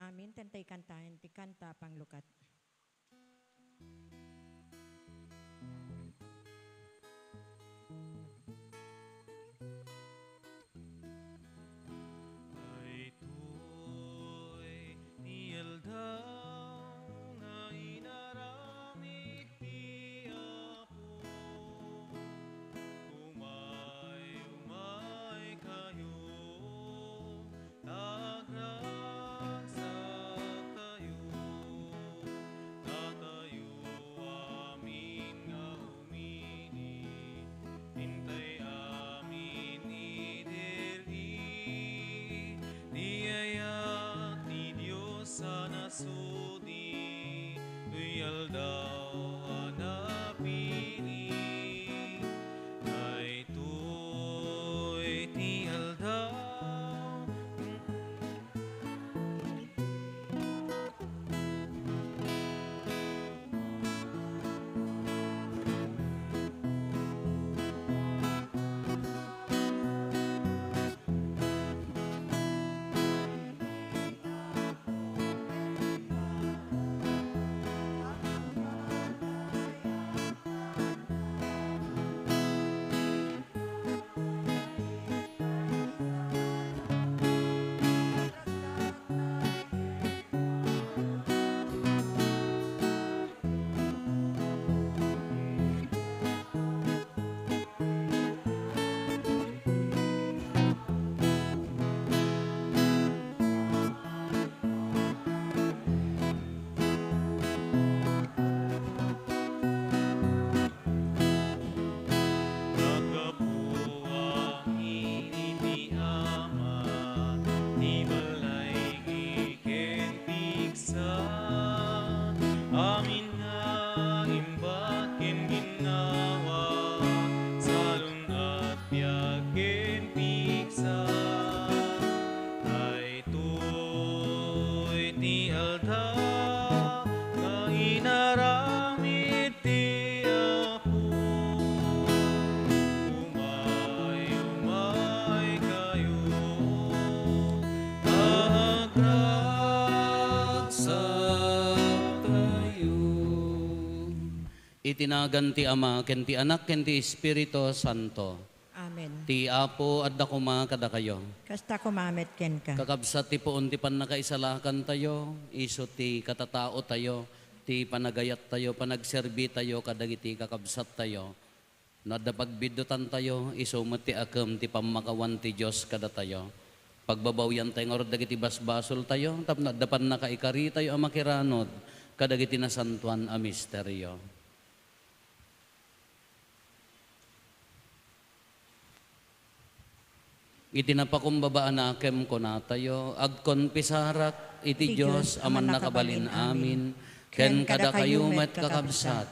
amin, tantay kantahin, ti kanta panglukat. Ay to'y niyaldaw nga inaramid ti Apo. Umay kayo, tagragsak tayo, tatayo amin nga umini, hintay amin idiri, diayat ni Diyos sa nasudi, tuyal daw hanapini, ay to'y tiyal daw. Nagabuangin iti Ama, di balay gikentiksa. Amin nga imbat ken ginawa, salun at biag ken piksa. Ay to'y ti alda nga inaramid ti Apo. Umay kayo, tagragsak tayo. Itinagan ti Ama, ken ti Anak, ken ti Espiritu Santo. Amen. Ti Apo at dakuma kada kayo. Kasta kumamet ken ka. Kakabsat ti poon ti panakaisalakan tayo, iso ti katatao tayo, ti panagayat tayo, panagserbi tayo, kadagiti kakabsat tayo. Nadda pagbidutan tayo, iso ti akam ti pamakawan ti Diyos kada tayo. Pagbabawyan tayo nga dagiti basbasol tayo, tapno dapan nakaikari tayo ang makiranod, kadagiti nasantuan a misteryo. Itinapakumbabaan na kem ko na tayo, agkon pisarak, iti Diyos aman nakabalin amin, ken kada kayo met kakabsat,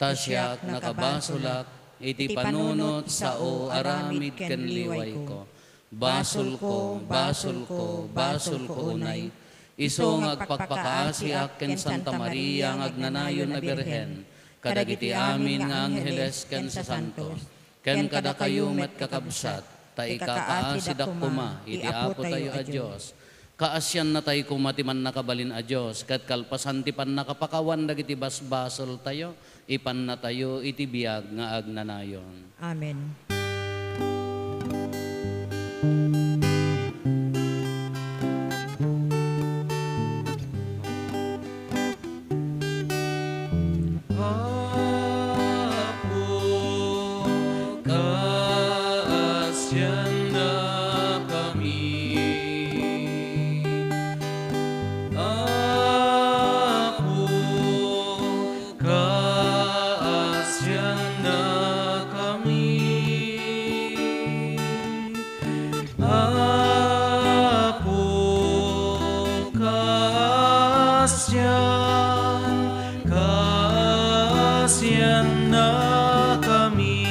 tasyak nakabasulak, iti panunot sa o aramid ken liway ko. Basol ko, basol ko, basol ko unay, iso ngagpagpakaasiak ken Santa Maria ngagnanayon na Birhen, kadagiti amin nga angheles ken sa santos, ken kada kayo met kakabsat, tay kakaasidak kuma, iti apo tayo a Diyos. Kaasyan na tayo kumatiman nakabalin a Diyos, kat kalpasan ti pan nakapakawan dagiti basbasol tayo, ipan na tayo iti biyag nga agnanayon. Amen. Apo, kaasyan na kami. Apo, kaasyan na kami. Apo, kaasyan na kami.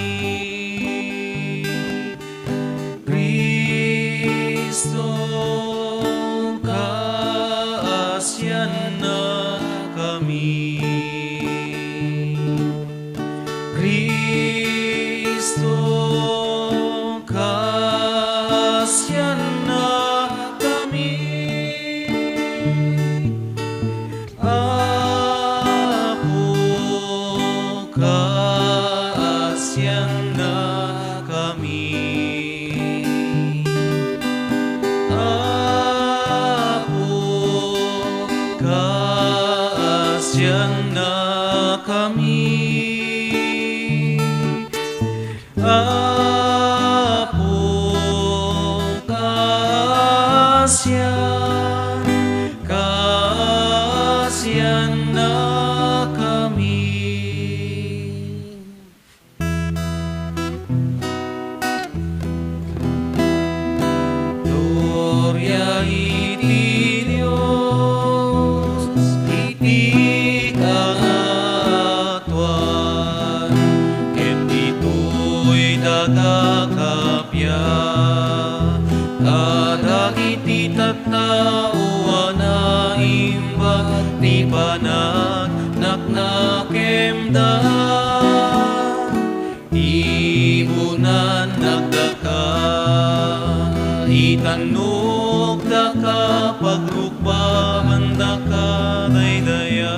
Kristo, kaasyan na kami. Kristo, kaasyan na kami. kaasyan na kami. Apo kaasyan, kaasyan na kami. Gloria iti Dios, iti kaatuan, ket ito'y dagakapya, kadagiti tattauan na imbag ti panag naknakemda. Ibunan nagdaka, itanok daka, pagrukbaman daka, daydaya,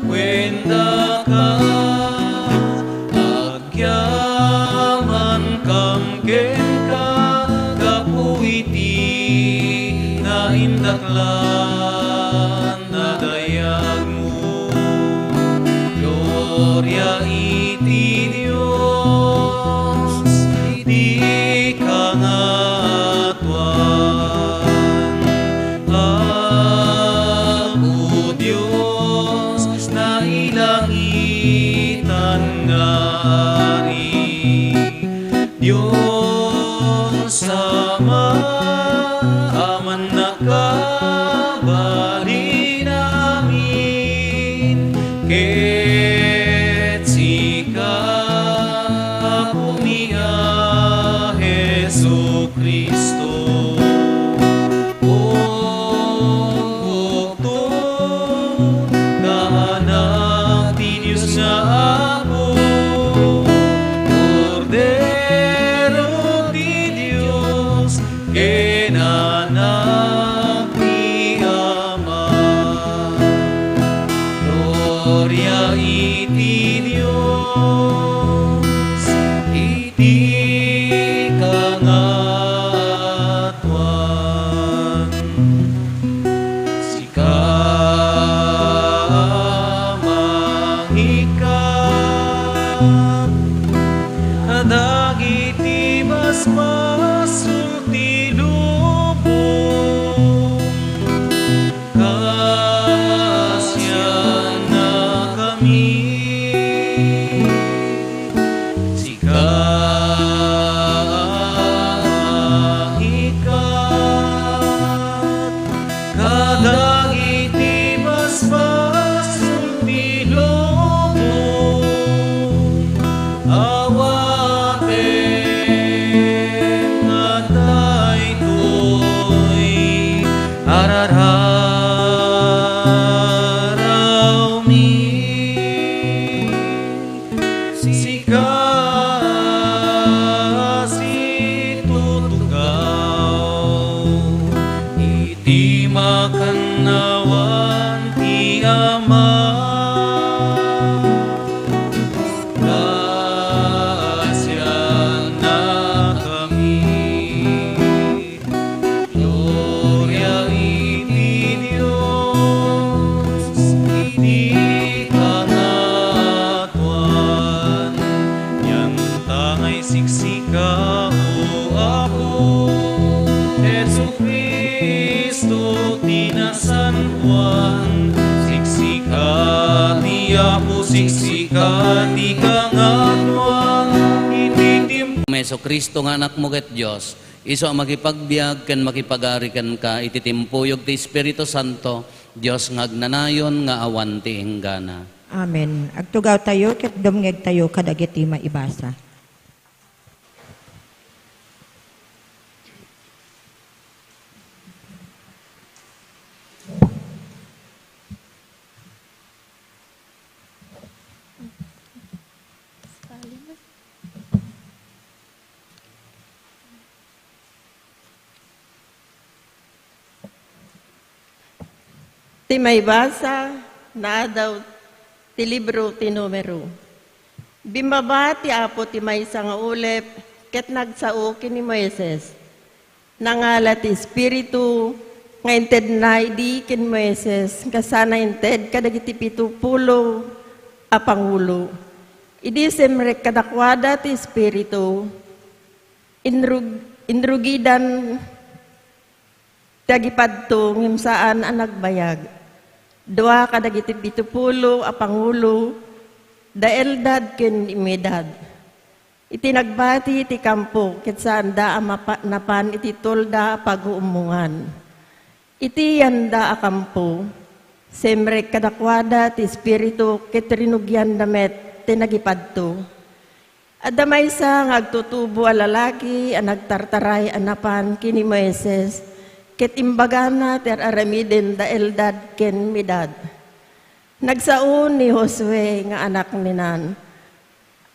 kwenda ka, agyaman kamken ka, gapu iti naindaklan na dayag mo. Gloria iti Dios, iti kangatuan. Ako Dios na ilangitan ngari, Dios Ama, aman nakabali namin, ket sika umia Jesu Kristo. Bukto na anak ti Diyos nga Apo, Kordero ti Diyos, kinanak ti Ama. Gloria iti Dios, iti kangatuan. Sika mangikat, dagiti basbasul ti lubong, kaasyan na kami. Sika mangikat, kadagiti basbasul ti lubong, awaten at daytoy arararaw mi. Sika situtugaw, iti makanawan ti Ama. Kaasyan na kami. Gloria iti Dios, iti kangatuan. Yan tangay siksika o Apo, Jesu Kristo tinasantuan. Siksika ti Apo, siksika ti kangatuan, iti Meso Kristo nga anak mo ket Dios, iso ang makipagbiag ken makipagari ken ka iti timpuyog ti Espiritu Santo, Dios nga agnanayon nga awan ti hinggana. Amen. Agtugaw tayo, ket dumngeg tayo kadagiti maibasa. Ti may basa na daw ti libro ti numero. Bimbaba ti Apo ti maysa nga ulep ket nagsao kini Moises. Nangala ti Espiritu Ngayon ted na idi ken Moises, kasana inted kadagiti 70 a pangulo. Idi semrek kadakwada ti Espiritu, inrugidan tagipadto ngem saan ang nagbayag. Dua kadagiti 70 a pangulo, daeldad ken imedad. Iti nagbati iti kampo, ket saan da napan iti tolda pag-uumungan. Iti yanda a kampo, semrek kadakwada ti Espiritu ket rinugyan damet tinagipadto. Adamay sa ngagtutubo a lalaki a nagtartaray anapan kini Moises, ket imbagana ter aramiden da eldad ken medad. Nagsaon ni Josue nga anak ninan,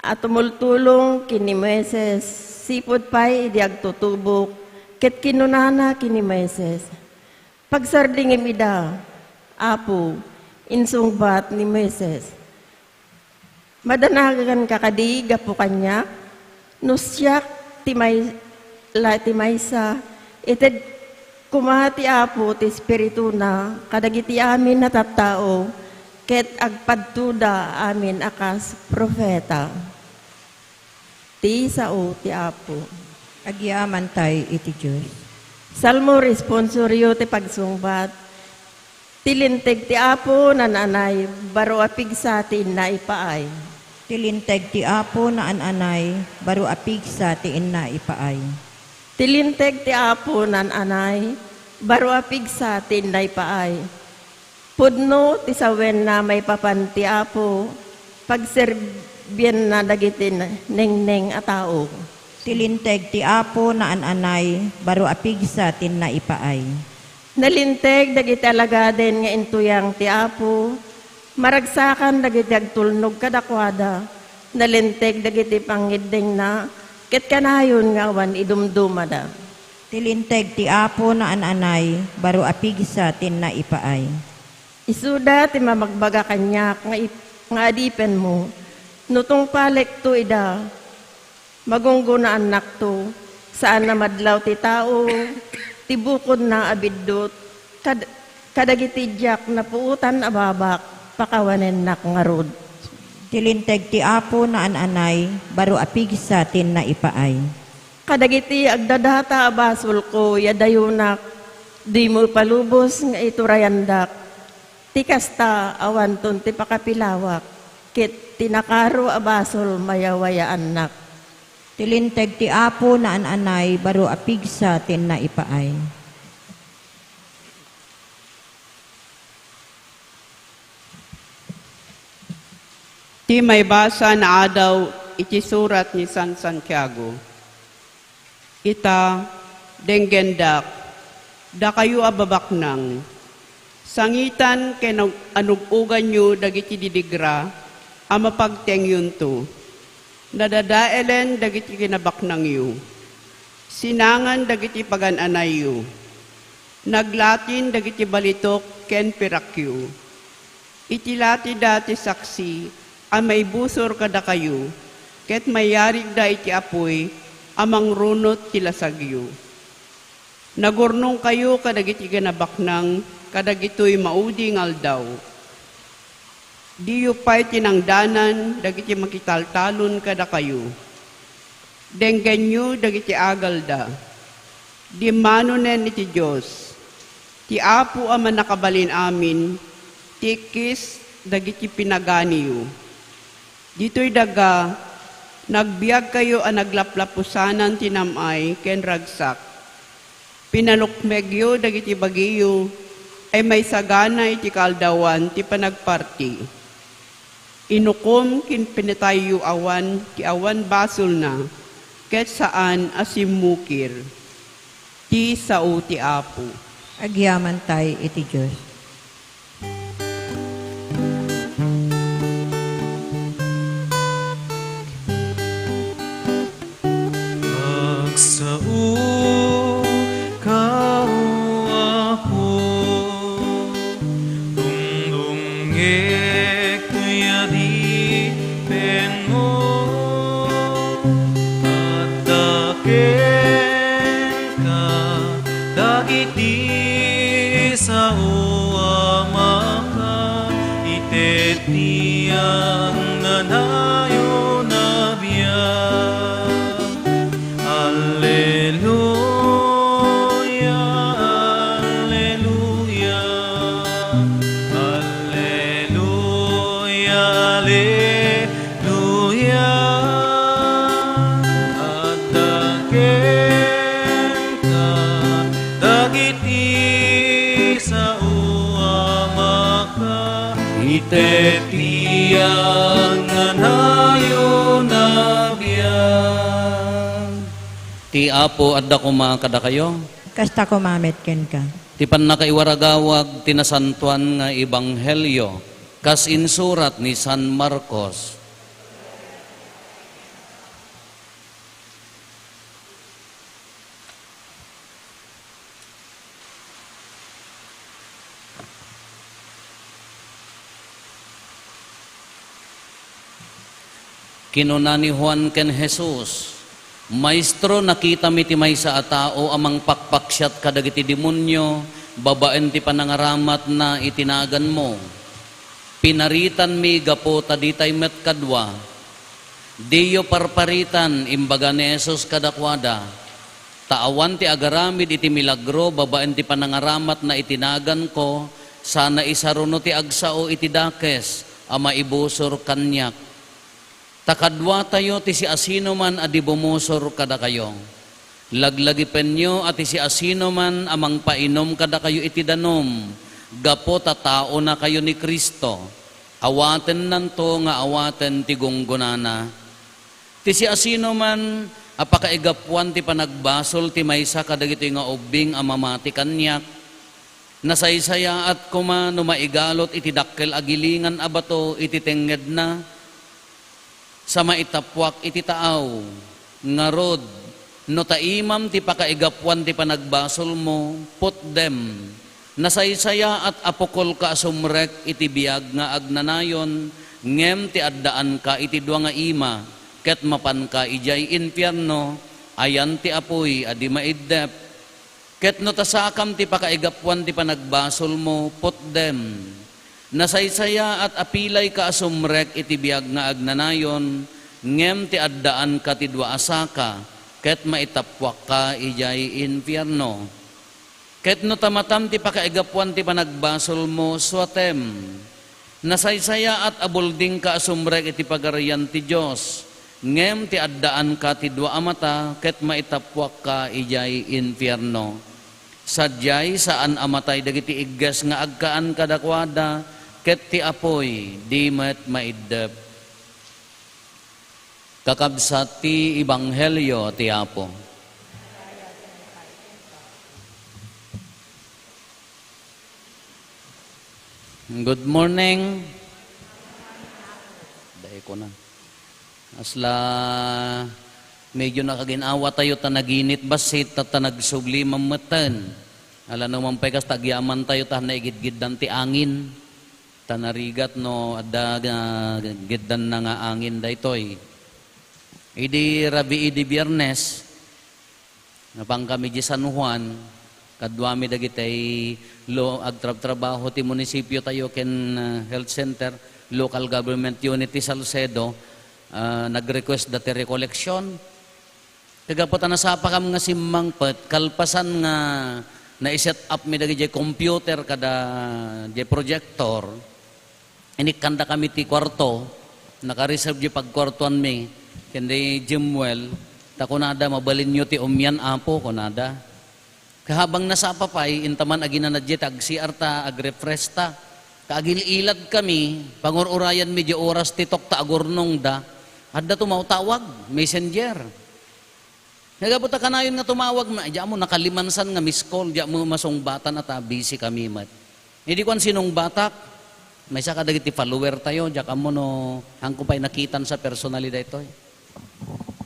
at tumultulong kini Moises, sipod pa'y di agtutubok, ket kinunana kini Moises. Pagsardingim ida, apo, insungbat ni Moises. Madanagan kakadi, gapo kanya, nusyak timaysa, ited kumati apo ti Espiritu na, kadagiti amin na tattao, ket agpadtuda amin akas profeta. Ti sao ti apo. Agyaman tayo iti Diyos. Salmo responsoryo ti pagsungbat. Tilinteg ti apo nananay, baro apig sa atin na ipaay. Tilinteg ti apo na ananay, baro apig sa tiin na ipaay. Tilinteg ti apo nananay, baro apig sa atin na ipaay. Pudno ti sawen na may papanti apo, pagserbien na dagiti neng-neng a tao. Tilinteg ti apo na ananay, baro apig sa tin na ipaay. Nalinteg dagiti alagaden nga intuyang ti apo, maragsakan dagiti agtulnog kadakwada, nalinteg dagiti pangiddeng na, ket kanayon nga awan idumdumada. Tilinteg ti apo na ananay, baro apig sa tin na ipaay. Isuda ti mamagbaga kanyak nga adipen mo, nutong palek to ida, magunggo na anak to, saan na madlaw ti tao, ti bukod na abiddot, kadagiti diyak na puutan ababak, pakawanen nak ngarod. Tilinteg ti apo na ananay, baro apig sa tin na ipaay. Kadagiti agdadata abasol ko, yadayunak, di mo palubos nga iturayandak, ti kasta awanton ti pakapilawak, kit tinakaro abasol mayawaya anak. Tilinteg ti apo na ananay, baro apig sa tin na ipaay. Ti may basa na adaw iti surat ni San Santiago. Ita, denggendak, da kayo ababaknang, sangitan ken anugugan nyo dagiti didigra, amapagteng yun to. Nadadaelen dagiti kinabaknang yu. Sinangan dagiti pagananay yu. Naglatin dagiti balitok ken pirakyu. Itilati dati saksi, amay busor kada kayo, ket mayarig da iti apoy, amang runot tilasagyo. Nagurnong kayo kadagiti ganabaknang, kadagito'y mauding aldaw. Diyo pa'y tinangdanan, dagiti makitaltalon kada kayo. Denggan nyo dagiti agalda. Di manunen iti Diyos. Ti apo aman nakabalin amin, tikis dagiti pinaganiyo. Dito'y daga, nagbiag kayo ang naglaplapusanan tinamay ken ragsak. Pinalukmegyo dagiti bagiyo, ay may sagana iti kaldawan ti panagparti. Inukom kin pinatayo awan, ti awan basol na, ket saan asimukir. Ti sao ti apo. Agyaman tayo iti Diyos. Pagsao kao ako, dungdungek yadi penmo, at daken ka dagiti tiyang nanayo na biyak. Alleluia, alleluia, alleluia, alleluia. At dagen ka dagiti sa uamaka, ite tiyang nanayo na biyak. Ti Apo adda kuma kada kayo. Kasta kumamet ken ka. Ti pannakaiwaragawag tinasantuan nga ebanghelyo kas insurat ni San Marcos. Kinuna ni Juan ken Jesus, Maestro, nakita mi ti maysa a tao amang pakpaksyat kadagiti demonyo, babaen ti panangaramat na itinagan mo. Pinaritan mi gapo taditay met kadwa. Diyo parparitan imbaga ni Jesus kadakwada. Taawan ti agaramid iti milagro, babaen ti panangaramat na itinagan ko, sana isaruno ti agsao iti dakes, ama ibusor kanyak. Takadwa tayo ti si asino man adi bumusor kada kayo. Laglagi penyo at si asino man amang painom kada kayo iti danom. Gapo tatao na kayo ni Kristo. Awaten nanto nga awaten ti gunggunana. Ti si asino man apakaigapuan ti panagbasol ti maysa kadagito nga ubing amamati kanyak. Nasaysaya at kuma no maigalot iti dakkel agilingan abato iti tenged na. Sa maitapwak iti taaw, ngarod, no taimam ti pakaigapuan ti panagbasol mo, put them, nasaysaya at apokol ka sumrek iti biyag nga agnanayon, ngem ti addaan ka iti dua nga ima, ket mapan ka ijay infierno, ayan ti apoy adi maiddep, ket no tasakam ti pakaigapuan ti panagbasol mo, put them, nasaysaya at apilay ka asumrek iti biyag nga agnanayon, ngem ti addaan ka ti dua asaka, ket maitapwak ka ijay infierno. Ket no tamatam ti pakaigapuan ti panagbasol mo, swatem, nasaysaya at abulding ka asumrek iti pagarian ti Diyos, ngem ti addaan ka ti dua amata, ket maitapwak ka ijay infierno. Sadyay saan amatay dagiti igges nga agkaan kadakwada, ket ti apoy di met maiddep. Kakabsat ti ebanghelyo ti Apo. Good morning. Dahil ko na. Asla medyo nakaginawa tayo tanaginit basit at tanagsugli mamatan. Ala naman pa kas tagyaman tayo naigidgidan ti angin. Tanarigat no adda giddan na nga angin daytoy. Idi rabi idi Biyernes napang kami di San Juan kadwami dagitay agtrabaho ti munisipyo tayo ken health center local government unit ti Salcedo nag-request dati recollection kagaputan nasapa kam nga simmangpet kalpasan nga na-set up mi dagi computer kada di projector inikanda kami ti kwarto naka-reserve di pagkwartuan mi kendi Jimwell ta kunada mabalin nyo ti umyan Apo kunada kahabang nasapa pay intaman aginanadje tag CR ta agrefresh ta kaagililad kami pangururayan medyo oras titok ta agurnong da adda tumaw-tawag messenger nagabuta kanayon nga tumawag diya mo nakalimansan nga miss call diya mo masungbatan at busy kami mat hindi ko sinong batak may sa kadagiti follower tayo diya kamo no hangko pay nakitan sa personalidad ito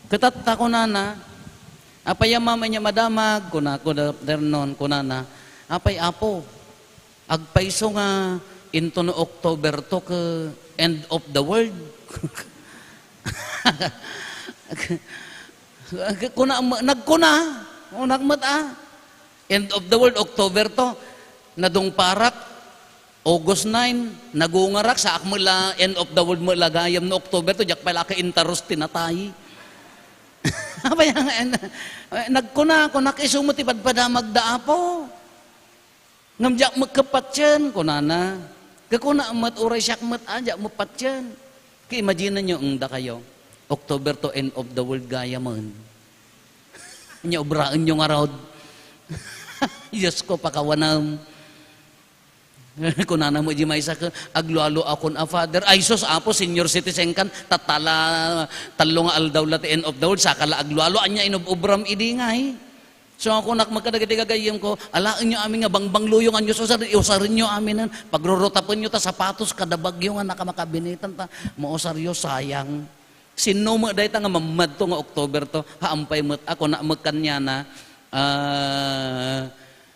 katatta ko na apay mama niya madamag kuna ko dernon kuna na apay Apo agpaiso nga into no October to ke end of the world kuna nagkuna nagmata end of the world October to nadung parak August 9, nagungarak sa akmula end of the world mo lagayam no October to jak pala ka interos tinatay. Abay nagkuna ko nakisumot ipadpada magdaapo. Ngamjak magkapatyan kunana. Kakuna amat uray siyak mat aja mo patyan. Ki-imagine nyo ang da kayo. October to end of the world gaya man. Nya obraan nyo nga raw. Diyos ko pakawanam. Kunana mo di may isa ka, aglualo akon a father. Ay sus, apo, senior citizen kan, talong aldaw lati end of the world, sakala aglualo, anya inobobram idi nga eh. So ako magkadagati-gagayim ko, alaan nyo amin nga bangbang luyong anyo, usarin nyo amin, pagrurotapon nyo ta sapatos, kadabagyo nga nakamakabinitan ta, mausaryo sayang. Sino mo dahi ta nga mamad to nga October to, haampay mo, ako na magkanya na,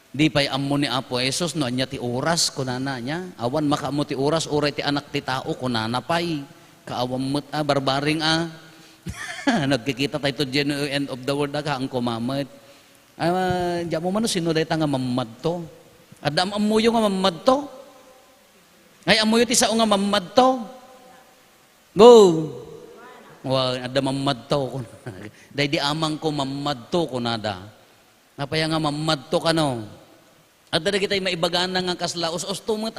di pa'y amo ni Apo Jesus, no, anya ti oras, kunana niya. Awan makaamo ti oras, oray ti anak ti tao, kunana pa'y. Kaawam mo't, barbaring Nagkikita tayo to end of the world, ang kumamad. Diyan mo man, sino dahi ta nga mamad to? Adam amuyo nga mamad to? Ay, amuyo ti sao nga mamad to? Go! Well, adam mamad to. Dahi di amang ko mamad to, kunada. Napaya nga mamad to ka no? At dada kita'y maibagana nga kasla us-us to mo't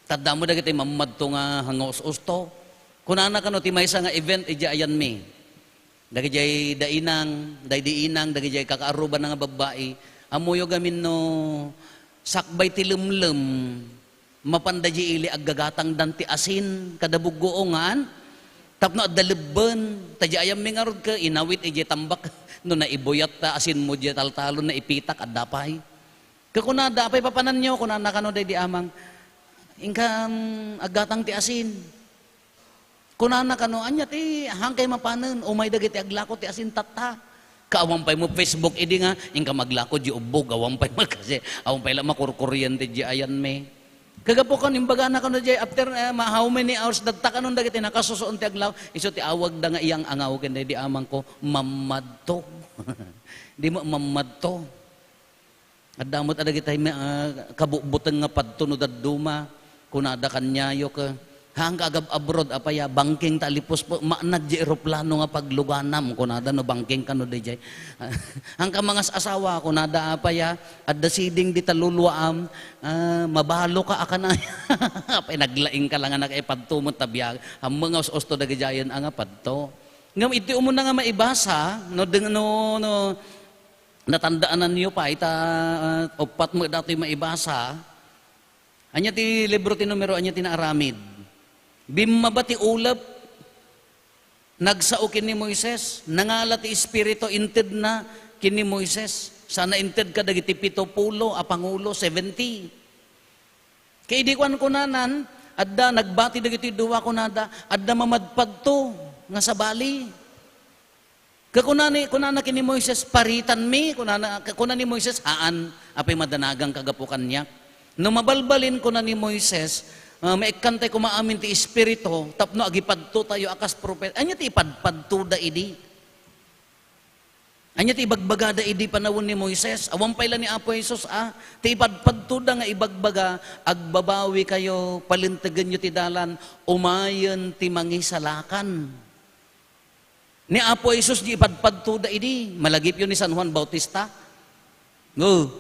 Tadda mo da kita'y mamad to nga hanga us-us to. Kunana ka no, ti maysa nga event, ija ayan mi. Dagi jay dainang, dagi jay kakaaruban nga babae. Amuyo gamin no, sakbay ti lumlum, mapanda ji ili aggagatang danti asin, kadabugoongan. Tapno at dalibban, tadya ayam mi nga rod ka, inawit ija tambak, no naibuyat ta asin mo ija taltalon na ipitak at dapay. Kakunada, apay papanan nyo, kunana ka no day di amang, ingkam agatang ti asin. Kunana ka no, anya ti hangkay mapanan, umay dagiti aglako ti asin tata. Kaawampay mo Facebook, idi nga, ingkam aglako di ubog, awampay mo kasi, awampay lang makurkuryente di ayan me. Kagapukan, imbaga na ka no di, after how many hours, dagta ka nun dagiti nakasusoon ti aglaw, iso ti awag da nga iyang angaw, kanda di amang ko, mamadto. Di mo mamadto. At damot ada kita kabukbutan nga padtunod at duma, kunada kanyayo ka, hangga agab abroad, apaya, banking talipos po, maanad di aeroplano nga pagluganam, kunada no banking ka no di jay. Hangga mga asawa, kunada apaya, at dasiding di taluluam, mabalo ka akanay. Apay naglaing ka lang nga nakaipadtumot tabiyag, ang mga usto dagi jayan ang apadto. Ngam iti umo na nga maibasa, no, natandaanan niyo pa, upat mo dati maibasa, anya ti libro ti numero, anya ti naaramid. Bimaba ti ulap, nagsao kini Moises, nangala ti Espiritu, inted na kini Moises. Sana inted ka dagiti 70, apangulo, 70. Kaya di kuan kunanan, adda nagbati dagiti duwa kunada, adda mamadpad to, nga sa bali. Kunana kini Moises, paritan mi, kunana ni Moises, haan, apay madanagang kagapukan niya. No mabalbalin kunan ni Moises, maikantay kumaamin ti Espiritu, tapno agipadto tayo akas propet, anya ti ipadpadto da idi. Anya ti ibagbagada idi panawon ni Moises, awampay lang ni Apo Jesus, ti ipadpadto da nga ibagbaga, agbabawi kayo, palintagan nyo ti dalan, umayon ti mangisalakan. Ni Apo Jesus di ipadpadto da idi, malagip yun ni San Juan Bautista. Go.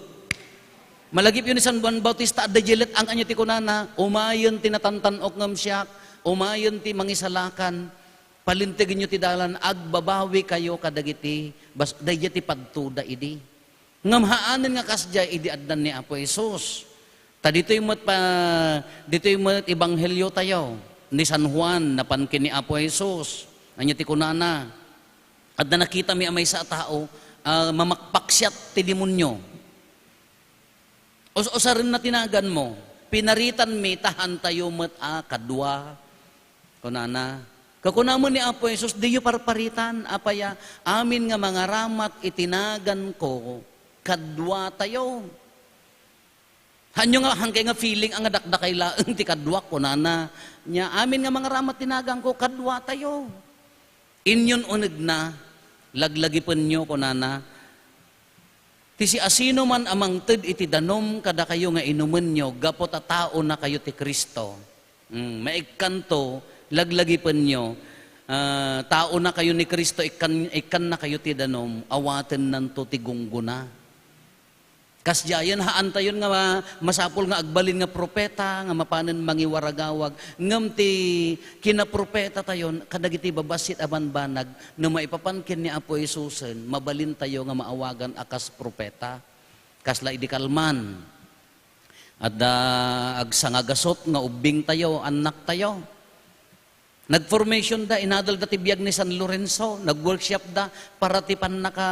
Malagip yun ni San Juan Bautista, adda jilet ang anya ti kunana, umayon ti natantanok ngam siyak, umayon ti mangisalakan, palintigin nyo ti dalan, agbabawi kayo kadagiti, dayja ti padto da idi. Ngam haanin nga kasjay idi addan ni Apo Jesus. Dito'y mat ibanghelyo tayo, ni San Juan, napankin ni Apo Jesus. Anya ti kunana, at na nakita mi amay sa tao, mamakpaksyat ti demonyo. O sa rin na tinagan mo, pinaritan mi, tahan tayo mat kadwa. Kunana, kakuna mo ni Apo Jesus, di yu parparitan, apaya, amin nga mga ramat itinagan ko, kadwa tayo. Hanyo nga, hangkay nga feeling, ang adakdakay laeng ti kadwa, kunana, niya, amin nga mga ramat tinagan ko, kadwa tayo. Inyon uneg na, laglagipon nyo, kunana, Ti si asino man amang ted iti danom kada kayo nga inumen nyo, gapot a tao na kayo ti Kristo. Maikkanto, laglagipan nyo, tao na kayo ni Kristo, ikan na kayo ti danom, awaten nanto ti gungguna. Kasjayan haan tayon nga masapol nga agbalin nga propeta, nga mapanen mangiwaragawag, ngam ti kinapropeta tayon, kadagiti babasit aman banag, na maipapankin ni Apo Isusen, mabalin tayo nga maawagan akas propeta. Kasla idikalman. At agsangagasot nga ubing tayo, anak tayo. Nag-formation da, inadal da ti biyag ni San Lorenzo, nag-workshop da, para ti pan naka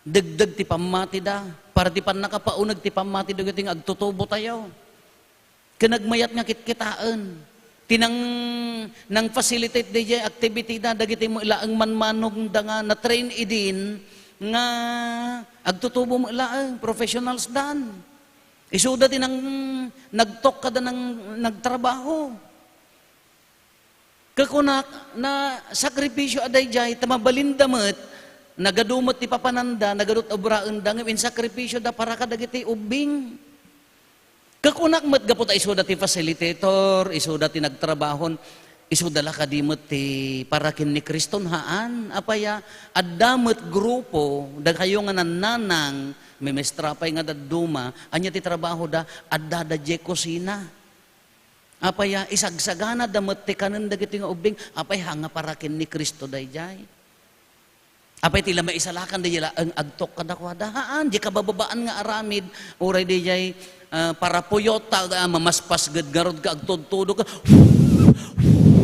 dagdag ti pamati da, para ti pan nakapaunag ti pamati da gating agtutubo tayo. Kinagmayat nga kitkitaan. Tinang nang facilitate di activity da, dagiti mo ilaang manmanong da nga na train idin nga agtutubo mo ilaang professionals dan. Isuda ti nang nagtok kada nang nagtrabaho. Kakunak na sakripisyo aday jay tamabalin damet, nagadumot ti papananda, nagadot obraan da ngayon sakripisyo da para kadagiti ubing. Kakunak met gapot isuda ti facilitator, isuda ti nagtrabahon, isuda la kadimot ti parakin ni Kriston haan, apaya addamet grupo da kayo nga nananang may mestrapay nga daduma, anya ti trabaho da adda da je kusina. Apaya isagsagana damet ti kanen dagiti nga ubing, apay hanga parakin ni Kristo dayjay. Apay tila maisalakan dayjay ang agtok kadakwada haan, di kabababaan nga aramid, uray dayjay para puyota mamaspas gadgarod ka agtudtudo ka.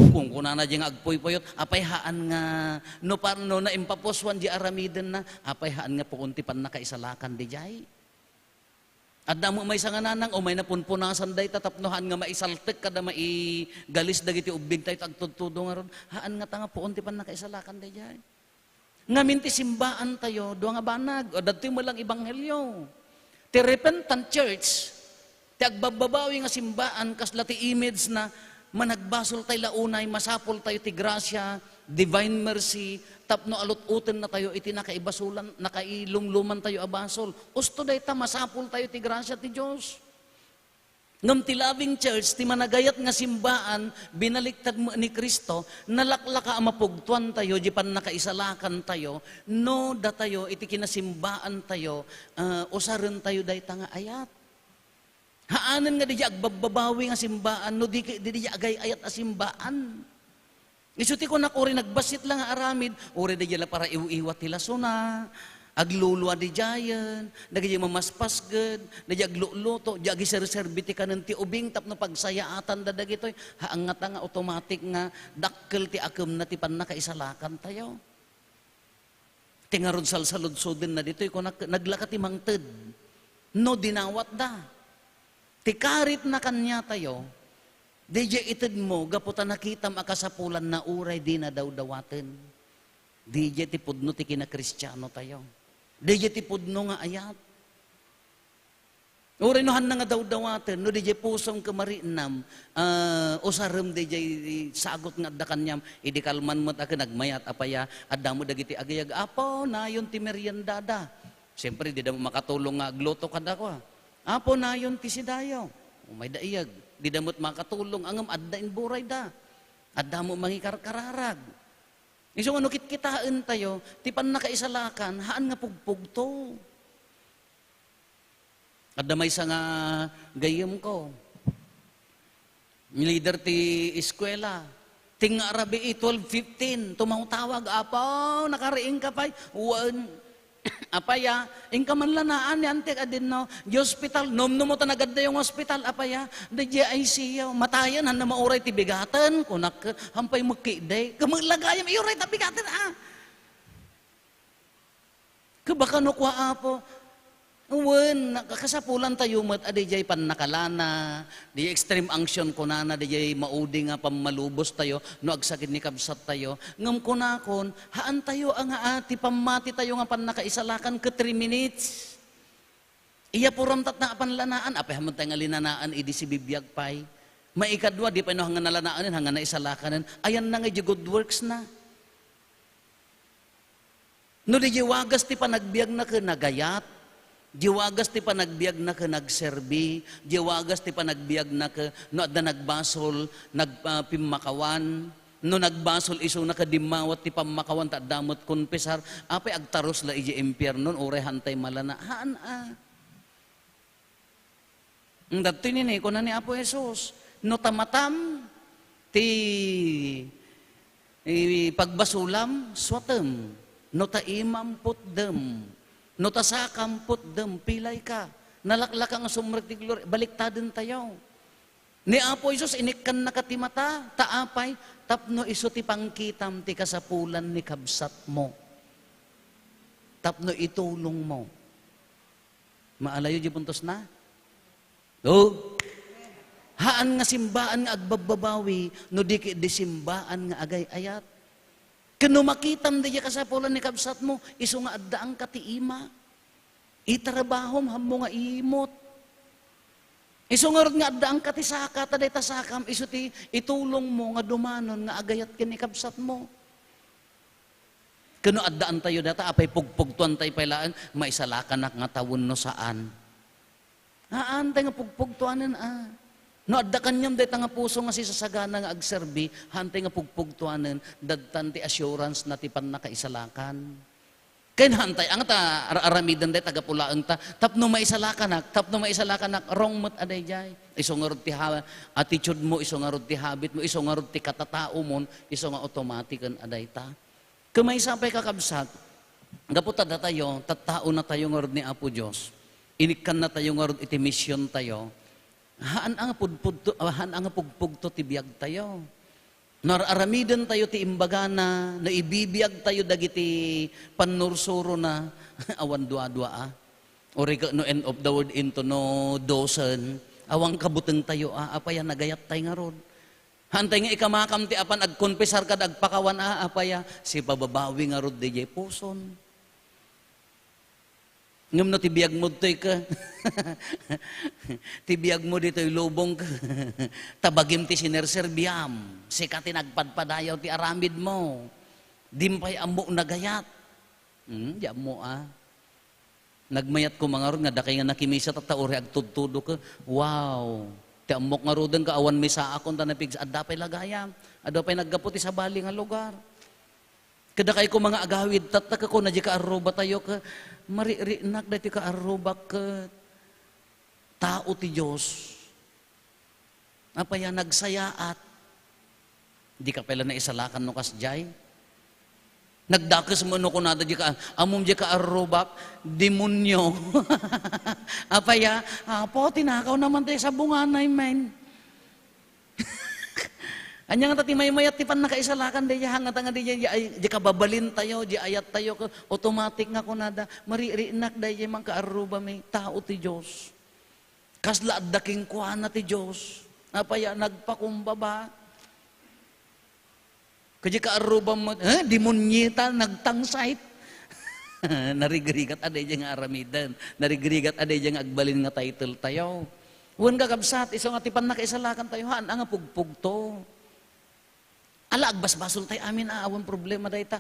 Kung kunana di nga agpuy-puyot, apay haan nga no parno na impapuswan di aramiden na, apay haan nga pukunti pan nakaisalakan dayjay. At damo may sangananang o may napunpunasan day tatapnohan nga maisaltek kada maigalis dagiti ubing tayo agtudtudo nga ron. Haan nga tanga puunti pan nakaisalakan day jay. Ngamin ti simbaan tayo, doa nga banag, o dati mo lang ibanghelyo. Ti repentant church, ti agbababawi nga simbaan, kasla ti image na managbasol tayo launay, masapol tayo ti grasya, divine mercy, tapno alot-uten na tayo, iti nakaibasulan, nakailumluman tayo abasol. Usto day ta, masapol tayo ti grasya ti Diyos. Ngam ti loving church, ti managayat nga simbaan, binaliktad mo ni Kristo, nalaklaka ang mapugtuan tayo, di pan nakaisalakan tayo, no da tayo, iti kinasimbaan tayo, usaran tayo day ta nga ayat. Haanan nga di agbababawi nga simbaan, no di agay ayat a simbaan. Isuti ko na kuri nagbasit lang nga aramid, uri di jala para iwiwat tila suna, aglulwa di jayan, nagiging mamaspasgad, naging agluluto, di agiserserbiti ka ng ti ubing, tapno pagsayaatan da dagitoy, haangat nga automatic nga, dakkel ti akem na ti pan nakaisalakan tayo. Tingarod salsalod-sudin na ditoy, kung naglaka ti mangted, no dinawat da. Ti karit na kanya tayo, DJ itid mo, gaputa nakita makasapulan na uray di na daw-dawaten. DJ ti pudno ti kina-Kristiyano tayo. DJ ti pudno nga ayat. Uray no han na nga daw-dawaten, no DJ pusong kamarinam, usarem DJ sagot nga adda kanyam, idi kalman mo't ako nagmayat apaya, adda mo dagiti agayag, apo na yun ti meriendada. Siyempre, di na mo makatulong nga agluto kada ko. Apo na yun ti sidayaw. May daiyag. Di damot makatulong, angam adda in buray da. Adda mo mangikarkararag. Iso ano kitkitaan tayo, ti pan nakaisalakan, haan nga pugpug to. Adda may sa nga gayam ko. Leader ti eskwela. Ting Arabi 12:15, tumawag, apaw, nakariing ka pa'y, apaya, ingka man lanaan ni antek adin no, di hospital, nom mo tanagadda yung hospital, apaya, di ICU, matayan, han na mauray ti bigatan, kunak, hampay magkiday, kamaglagayam, iuray ta bigatan, Kabaka no kwa apo, kasapulan tayo mat, adijay pan nakalana, di extreme anction ko na, adijay maudi nga pamalubos tayo, no agsakit ni kabsat tayo, ngam ko na kon, haan tayo ang ati pamati tayo nga pan nakaisalakan ka 3 minutes. Iya puram tat na panlanaan, apay hamon tayo nga linanaan, idi si bibiyag pay. Maikadwa, di pa no hanggang nalanaanin, hanggang naisalakanin, ayan na nga di good works na. No di wagas ti panagbiag na ka nagayat, Jiwagas ti panagbiag na ka nagserbi, jiwagas ti panagbiag na ka no adda nagbasol, nagpimakawan, no nagbasol iso nakadimawat ti pamakawan ta damot konpesar, apay agtaros la iji impyernon ore hantay malana. Haan Dati nini ko na ni Apo Jesus, no tamatam ti pagbasulam swatem, no taimam putdem, no tasakam putdem, pilay ka, nalaklak ang sumrek ti glory, baliktadin tayo. Ni Apo Jesus, inikkan nakatimata, taapay, tapno iso ti pangkitam ti kasapulan ni kabsat mo. Tapno itulong mo. Maalayo di puntos na? Haan nga simbaan nga agbababawi, no di simbaan nga agay ayat. Kano makitam di kasapulan ni kabsat mo, iso nga addaang katiima. Itarabahom hammo nga imot. Iso nga nga addaang katisaka, taday tasakam, iso ti itulong mo nga dumanon nga agayat kin ni kabsat mo. Kano addaan tayo data, apay pugpugtuan tayo pailaan, maisalakan nga tawon no saan. Haan tayo nga pugpugtuanan No adda kanyam day nga puso nga si sasagana nga agserbi, hantay nga pugpugtuanan, dadtan ti assurance na ti pan nakaisalakan. Kain hantay, ang ta aramidan day tagapulaang ta, tapno maisalakan wrong mat aday jay. Iso nga rod ti attitude mo, iso nga rod ti habit mo, iso nga rod ti katatao mo, iso nga automatican aday ta. Kamay sapay kakabsat, gaputa da tayo, tattao na tayo nga rod ni Apo Diyos, inikkan na tayo nga rod iti mission tayo, haan ang pugpugto ti biyag tayo. Nararamidan tayo ti imbagana, na ibibiyag tayo dagiti panursuro na awan dua-dua Or no end of the word into no dosen, awang kabuteng tayo apaya nagayat tayo nga rod. Hantay nga ikamakam ti apan agkonpesar kad agpakawan apaya si pababawi nga rod di puson. Ngam no tibiyag mo to'y ka. Tibiyag mo dito'y lubong ka. Tabagim ti sinerserbiam. Sika ti nagpadpadayaw ti aramid mo. Dimpay amo nagayat. Di mo Nagmayat ko mga ron nga dakay nga nakimisa tatauri agtudtudo ka. Wow. Ti amok nga rodan ka awan misa akon ta napigs adda pay lagayam. Adda pay naggaputi sa bali nga lugar. Kadakay ko mga agawid, tataka ko na di ka aruba tayo ka, maririnak na di ka aruba ka, tao ti Diyos. Apaya nagsayaat, di ka pala na isalakan no kasjay. Nagdakas mo no kunada di ka, amom di ka arubak, demonyo. Apaya, po, tinakaw naman tayo sa bunganay, men. Anya nga tati mayat ti pan nakaisalakan di hanga tanga di kababalin tayo, di ayat tayo, automatic nga kunada, maririnak di man kaaruba may tao ti Diyos. Kasla daking kuana ti Diyos. Apaya nagpakumbaba. Kaya kaaruba mo, demonyeta, nagtangsayt. Narigrigat aday nga aramidan. Narigrigat aday nga agbalin nga title tayo. Huwag kakabsat, iso nga ti pan nakaisalakan tayo, haan nga pugpug to. Ala, agbasbasol tayo amin, awan problema dahi ta.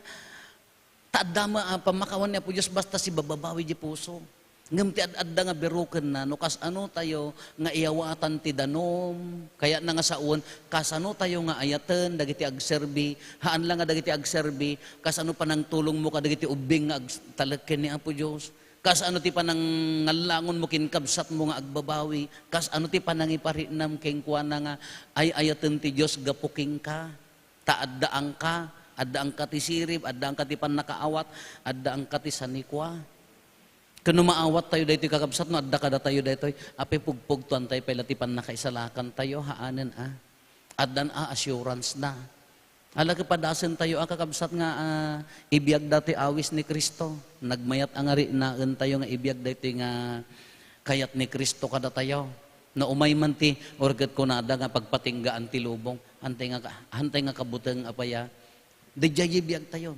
Taadama, pamakawan niya po Diyos, basta si bababawi di puso. Ngam ti adda nga beruken na, no kas ano tayo, nga iyawatan ti danom, kaya na nga saon, kas ano tayo nga ayaten, dagiti agserbi, haan lang nga dagiti agserbi, kas ano pa nang tulong mo ka dagiti ubing nga agtalagken ni Apo Diyos, kas ano ti pa nang ngalangon mo kinkabsat mo nga agbabawi, kas ano ti pa nang iparinam keng kuana nga, ay ayaten ti Diyos gapuking ka. Addaang ka ti sirib, addaang ka ti pan nakaawat, addaang ka ti sanikwa. Kano maawat tayo daytoy kakabsat no adda kada tayo daytoy, ape pugpugtuan tayo pala ti pan nakaisalakan tayo haanen Addan assurance na. Ala kapadasen tayo kakabsat nga ibiyag dati awis ni Kristo. Nagmayat ang ari naen tayo nga ibiyag daytoy nga kayat ni Kristo kada tayo. Na umay man ti orgat ko nada nga pagpatinggaan ti lubong hantay nga kabuteng apaya dijay biyag tayon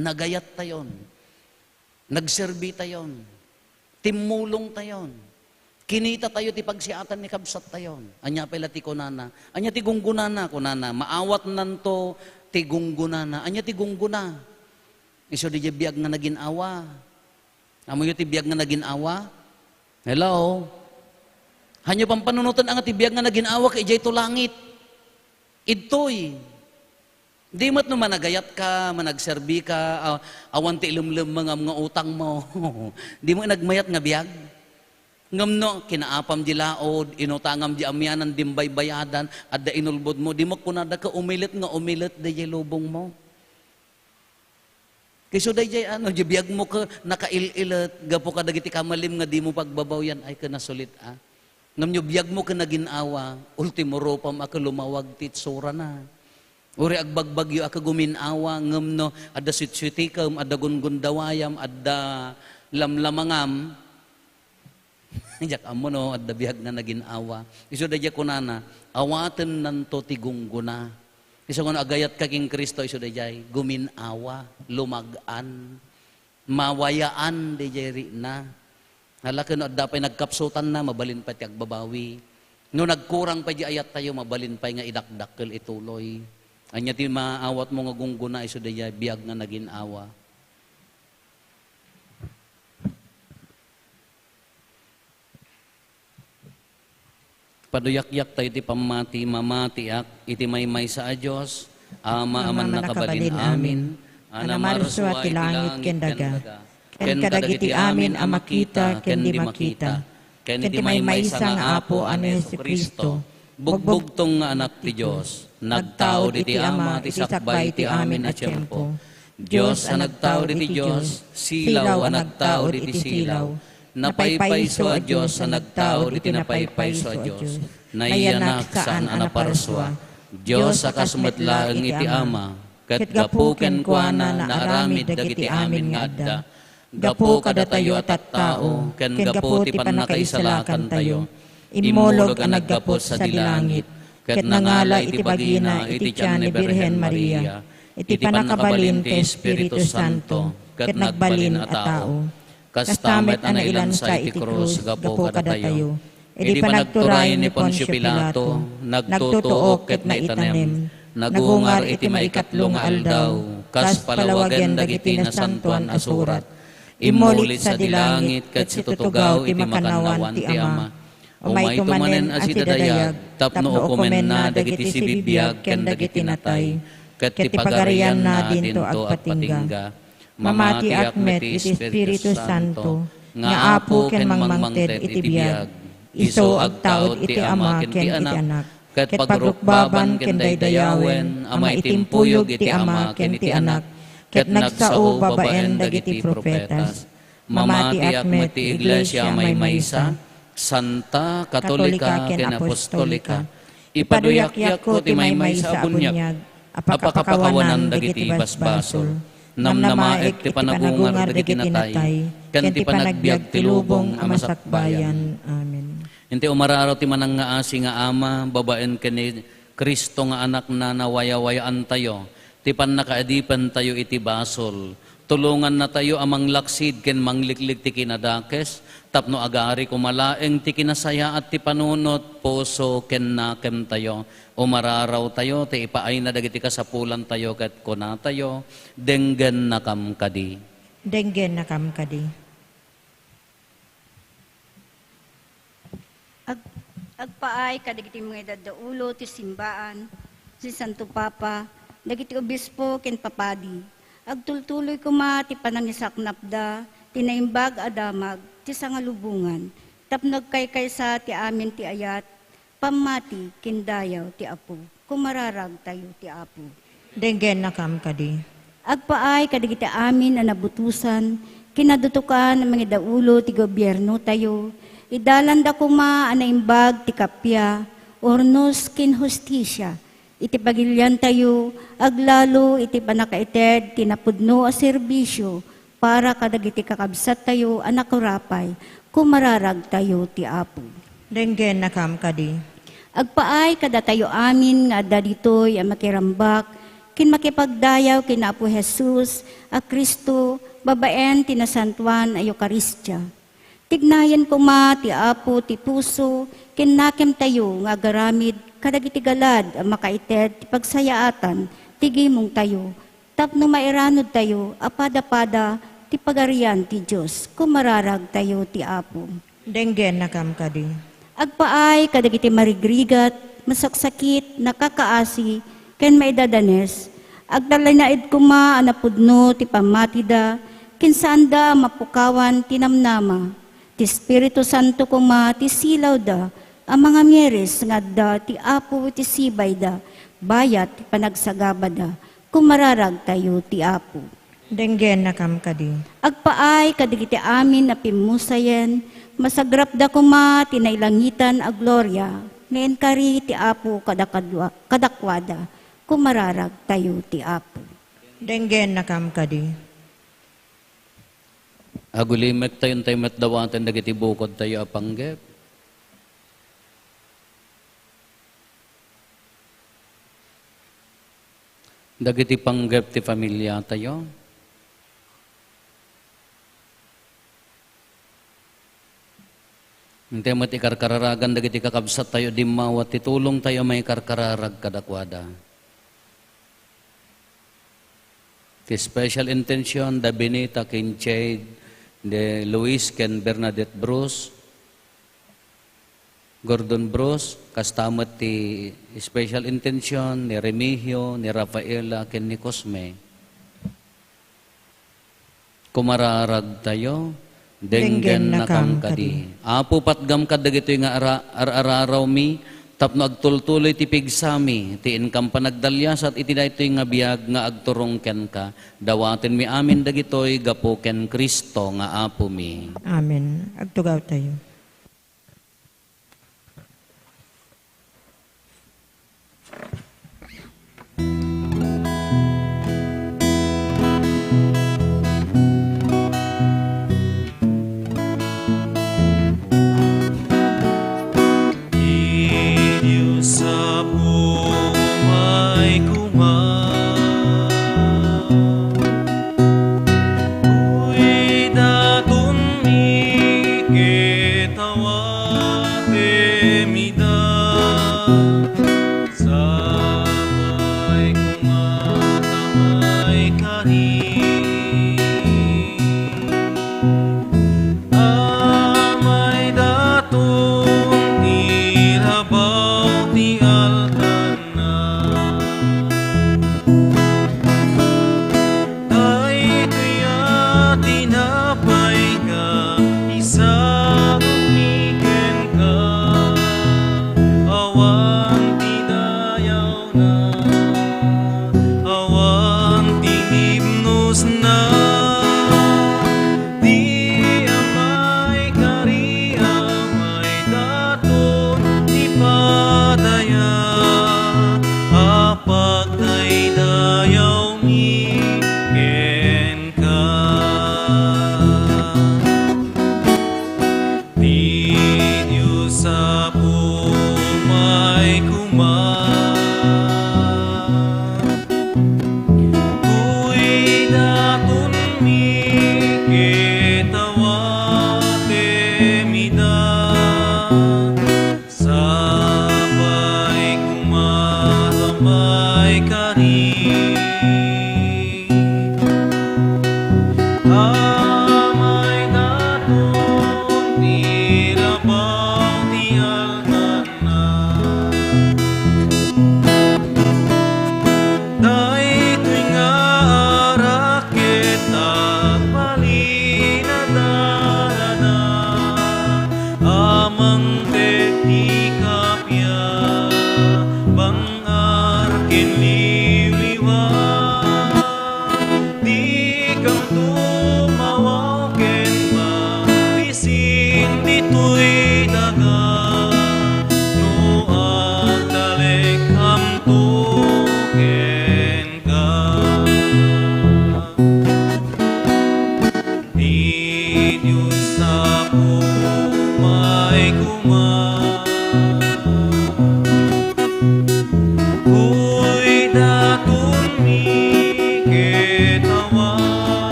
nagayat tayon nagserbi tayon timulong tayon kinita tayo ti pagsiatan ni kabsat tayon anya pala ti kunana anya ti gunggunana kunana maawat nanto ti gunggunana anya ti gungguna iso dijay biyag nga naginawa amo yu ti biyag nga naginawa Hello? Hanyo pang panunutan ang atibiyag nga naginawa kay ijay to langit. Itoy. Di mo't no managayat ka, managserbi ka, awan ti ilumlum mga utang mo. Di mo nagmayat nga biyag. Ngam no, kinaapam di laod, inutangam di amyanan, dimbay bayadan, at da inulbod mo, di mo kunada ka umilit nga umilit da jay lubong mo. Kiso da jay di biyag mo ka nakaililit, gapo ka dagiti kamalim nga di mo pagbabaw yan, ay ka nasulit Ngam nyo biyag mo ka naginawa, ultimo ropam aka lumawag titsura na. Uri agbagbagyo aka guminawa, ngam no, adda sitsutikam, adda gungundawayam, adda lamlamangam, Diyak amo no, at dabihag na naginawa. Iso da kunana, awaten nanto tigungguna. Iso nga agayat kaking Kristo, iso da guminawa, lumagan, mawayaan da ri na. Halakan at dapay nagkapsutan na, mabalin pa ti agbabawi. No nagkurang pa di ayat tayo, mabalin pa nga idakdakkel ituloy. Anya ti maawat mo nga gungguna, iso da biyag na naginawa. Paduyak-yak tayo iti pamati, mamatiak, iti maymay sa Diyos, Ama, aman nakabalin amin, Anamarswa ti langit ken daga. Ken kadagiti amin a makita ken di makita. Ken ti maymay sang apo ano Jesucristo. Bugbugtong nga anak ti Diyos, nagtao diti Ama, ti sakbay ti amin a tiyempo. Diyos ang nagtao diti Diyos, silaw ang nagtao diti silaw. Napaypayso a Diyos ang nagtao diti napaypayso a Diyos. Naiyanak saan ang naparswa. Diyos sa kasmetlaeng iti Ama, ket gapu ken kuana na aramid dagiti amin nga adda. Gapu kada tayo at tao, ken gapu ti panakaisalakan tayo. Imolog ang naggapot sa dilangit, ket nangala iti bagina iti tiyan ni Birhen Maria. Iti panakabalin ti Espiritu Santo, ket nagbalin a tao. Kastamet ang nailansa iti krus, gapo kada tayo. Iti panagturay ni Poncio Pilato, nagtutuok ket naitanem, nagungar iti maikatlong aldaw, kas palawagen dagiti nasantuan asurat. Imulit sa dilangit, ket situtugaw iti makanawan ti Ama. Umay tumanen as idadayag, tapno ukumen na dagiti sibibiyag, ken dagiti natay, ket ti pagarian na dinto agpatingga. Mamati akmet iti Espiritu Santo, nga apo ken mangmangted iti biyag, iso agtaod iti Ama ken iti Anak, ket pagrukbaban ken daydayawen, ama itimpuyog iti Ama ken iti Anak, ket nagsao babaen dagiti profetas. Mamati akmet iti Iglesia maymaysa, Santa, Katolika, ken Apostolika, ipaduyak-yak ko ti maymay sa bunyag, apakapakawanan dagiti basbasol, namnamaek ti panagungar dagiti natay, ken ti panagbiag ti lubong a masakbayan. Amen. Inti umararaw ti manang nga asi nga Ama, babaen ken ni Kristo nga anak na nawayawayaan tayo, ti pannakaadipan tayo iti basol, tulungan na tayo amang laksid ken mangliklik ti kinadakes, tapno agari kumalaeng ti kinasaya at ti panunot, puso ken nakem tayo. Umararaw tayo, ti ipaay na dagiti kasapulan tayo, ket kuna tayo, denggen nakam kadi. Denggen nakam kadi. Agpaay kadagiti mga dadaulo ti simbaan, si Santo Papa, dagiti obispo ken papadi. Agtultuloy kuma ti panangisaknapda, tinaimbag adamag, ti sangalubungan, tapnog kaysa ti amin ti ayat, pamati kindayaw ti apo, kumararag tayo ti apo. Denggen nakam kadi. Agpaay kadagiti amin na nabutusan, kinadutukan ng mga daulo ti gobyerno tayo, idalanda kuma anaimbag ti kapya, ornos kin hustisya, iti pagilyan tayo, aglalo iti panakaited, tinapudno a serbisyo, para kadagiti kakabsat tayo, anakurapay, kumararag tayo ti apo. Denggen nakam kadi. Agpaay kada tayo amin nga adda ditoy ang makirambak, kin makipagdayaw kin Apo Jesus, a Kristo, babaen tinasantuan a Eukaristya. Tignayan ko ma ti Apo ti puso, kin nakem tayo nga garamid, kadagiti galad ang makaited, ti pagsayaatan, tigimong tayo, tapno mairanod tayo, apada-pada, ti pagarian ti Diyos, kumararag tayo ti Apo. Denggen na kam kadi. Agpaay kadagiti marigrigat, masaksakit, nakakaasi, ken maidadanes. Agdalanaid kuma anapudno ti pamatida, kinsaanda mapukawan tinamnama. Ti Espiritu Santo kuma ti silaw da, ang mga myeres nga da ti apo ti sibay da, bayat ti panagsagabada, kumararag tayo ti apo. Denggen na kam kadi. Agpaay kadagiti amin na pimusayen, masagrap da kuma tinailangitan a gloria, ngayon kari ti apo kadakwada, kumararag tayo ti apo. Denggen na kam kadi. Agulimek tayo tayo matdawatan dagiti bukod tayo apanggep. Dagiti panggep ti pamilya tayo. Hindi mo ti karkararagan dagiti kakabsat tayo dimawat ti tulong tayo may karkararag kadakwada. Ti special intention da Benita ken Chade, de Luis ken Bernadette Bruce, Gordon Bruce, kastamot ti special intention ni Remigio, ni Rafaela ken ni Cosme. Kumararag tayo. Denggen na kam kadi. Apo patgam kad dagito nga araraw mi tapno agtultuloy ti pigsami ti inkam panagdalyasat iti daytoy nga biag nga agturong ken ka dawaten mi amin dagitoy gapo ken Kristo nga apo mi. Amen. Agtugaw tayo. Diyos sa bumay Uy datun mi ketawate mida Sabay kumatamay kari Amay datun tirabaw ti altana Tay kaya tinapay ka isagong miken ka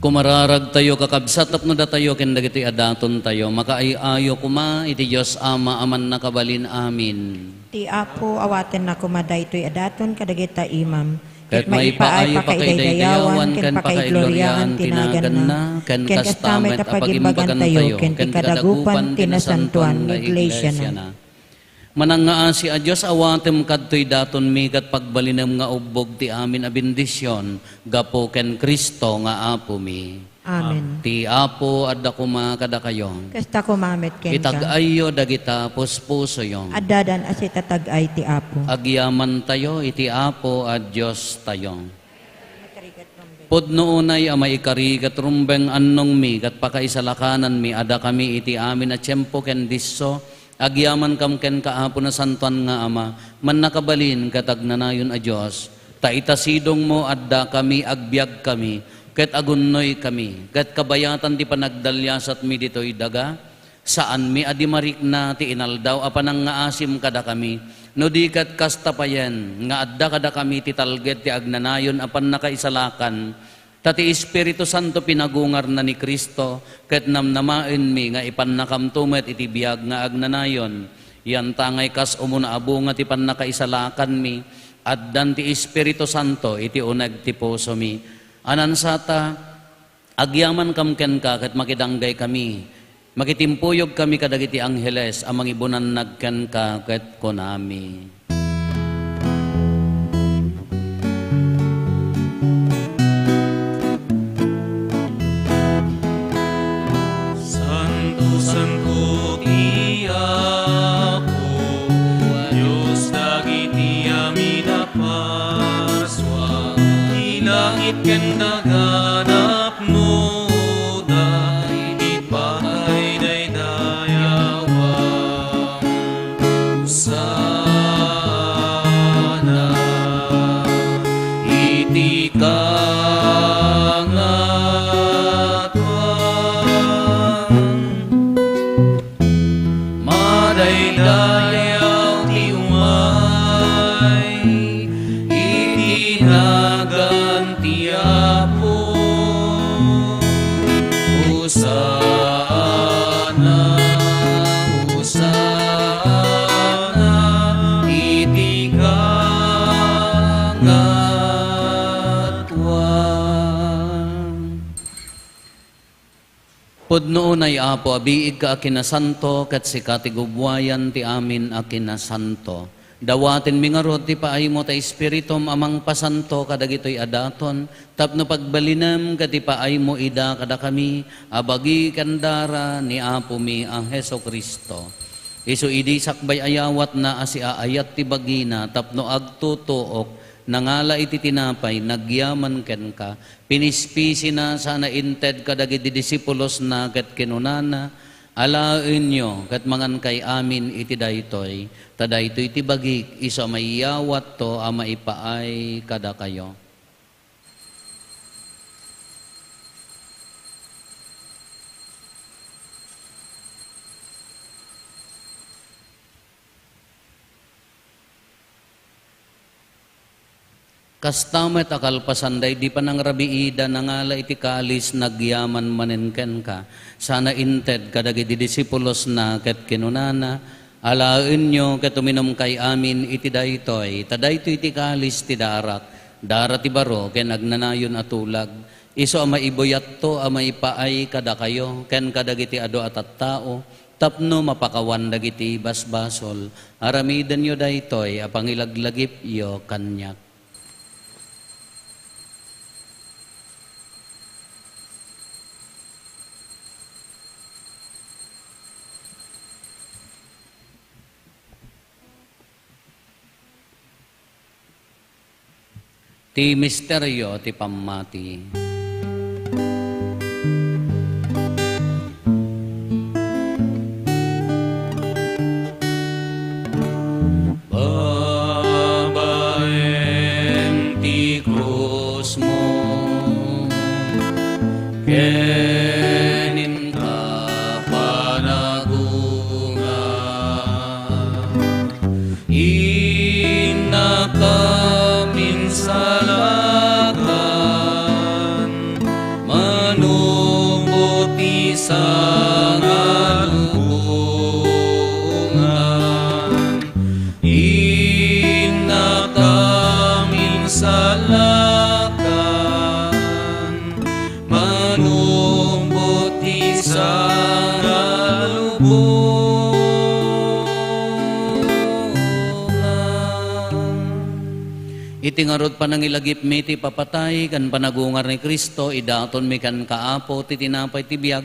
Kumararag tayo kakabsat tapno da tayo ken dagiti adaton tayo makaayo kuma iti Dios Ama aman nakabalin amin. Ti Apo awaten na kumaday to'y adaton kadagita imam. Ket maipaay pakaidayawan ken pakaigloriaan tinagan na ken kastamet apagimbagan tayo ken kadagupan tinasantuan nga iglesia na. Mananga si a Dios awatem kadtoy daton mi kat pagbalinem nga ubbog ti amin a bendisyon gapo ken Kristo nga Apo mi. Amen. Ti Apo adda kuma kada kayo. Kasta kumamit ken ka. Itag-ayo dagita puspuso yung. Adadan as itatag-ay ti Apo. Agyaman tayo iti Apo at Diyos tayo. Pudno unay amay ikari kat rumbeng annong mi kat pakaisalakanan mi ada kami iti amin at tiyempo ken disso. Agyaman kam ken kaapo na santuan nga Ama, man nakabalin katagnanayon a Diyos, ta itasidong mo adda kami agbyag kami, ket agunnoy kami, ket kabayatan ti panagdalyasat mi ditoy daga, saan mi adimarik na ti inaldaw apanang nga asim kada kami, no di ket kastapayen, nga adda kada kami ti talget ti agnanayon apan nakaisalakan, tati Espiritu Santo pinagungar na ni Kristo, ket namnamain mi nga ipannakamtumet iti biyag nga agnanayon, yan tangay kas umuna abo nga ti pannakaisalakan mi, addan ti Espiritu Santo iti uneg ti puso mi. Anansata, agyaman kam ken ka, ket makidanggay kami, makitimpuyog kami kadagiti angheles, amang ibunan nagken ka, ket konami. Santo ti Apo, Diyos dagiti amin a paswa, ti langit ken daganap mo, dahil ipakaydaydayawan. Sana iti dayaw ti umay, itinagan ti Apo. Hosana, Hosana, iti kangatuan. Pudno unay Apo, abiig ka akinasanto, kat si katigubwayan ti amin akinasanto. Dawatin mi nga rod ti paay mo ta Espiritum amang pasanto kadagitoy adaton, tapno pagbalinem kat ti paay mo ida kada kami, abagi kandara ni Apo mi ang Heso Kristo. Isu idi sakbay ayawat na asiaayat ti bagina, tapno agtutuok, nangala iti tinapay, nagyaman ken ka, pinispisi na sana inted kadagiti disipulos na ket kinunana, alaen nyo ket mangan kay amin iti daytoy, ta daytoy ti bagik, iso maiyawat to ama ipaay kada kayo. Kastamet akalpasanday di pa nang rabiida nangala iti kalis nagyaman manenken ka. Sana inted kadagiti disipulos na ket kinunana. Alaen nyo ket uminom kay amin iti daytoy. Tadaytoy iti kalis ti darak. Dara ti baro ken agnanayon atulag. Iso ama iboyat to ama ipaay kada kayo. Ken kadagiti ado at tao. Tapno mapakawan dagiti basbasol. Aramiden nyo daytoy apangilaglagip yo kanyak. Ti misteryo ti pamati. Babaen ti krus mo, kenin ka panagunga, inaka salakan, sangalubungan, inakamin salakan, manumbot ti sangalubungan. Itingarod pa nang ilagip mi ti papatay, kan panagungar ni Kristo, idaton mi kan kaapo, ti tinapay ti biyag,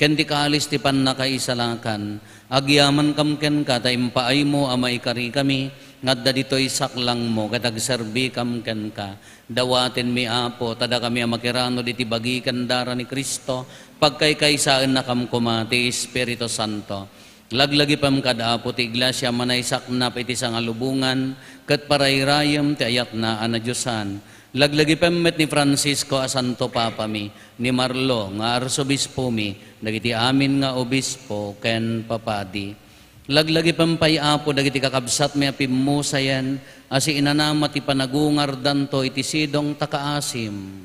ken ti kaalis ti pannakaisalakan. Agyaman kam ken ka, ta impaay mo, amay kari kami, ngadda dito'y saklang mo, katagserbi kam ken ka. Dawatin mi apo, tada kami amakirano, di ti bagi kandara ni Kristo, pagkaykaysaan na kam kuma, ti Espiritu Santo. Laglagi pam kadaapo ti iglesia manaysak na iti sangalubungan ket parayrayem ti ayat na anadyosan. Laglagi pam met ni Francisco a Santo Papa mi, ni Marlo nga arsobispo mi, dagiti amin nga obispo ken papadi. Laglagi pam payapo dagiti kakabsat mi apimmusayan asi inanama ti panagungar danto iti sidong takaasim.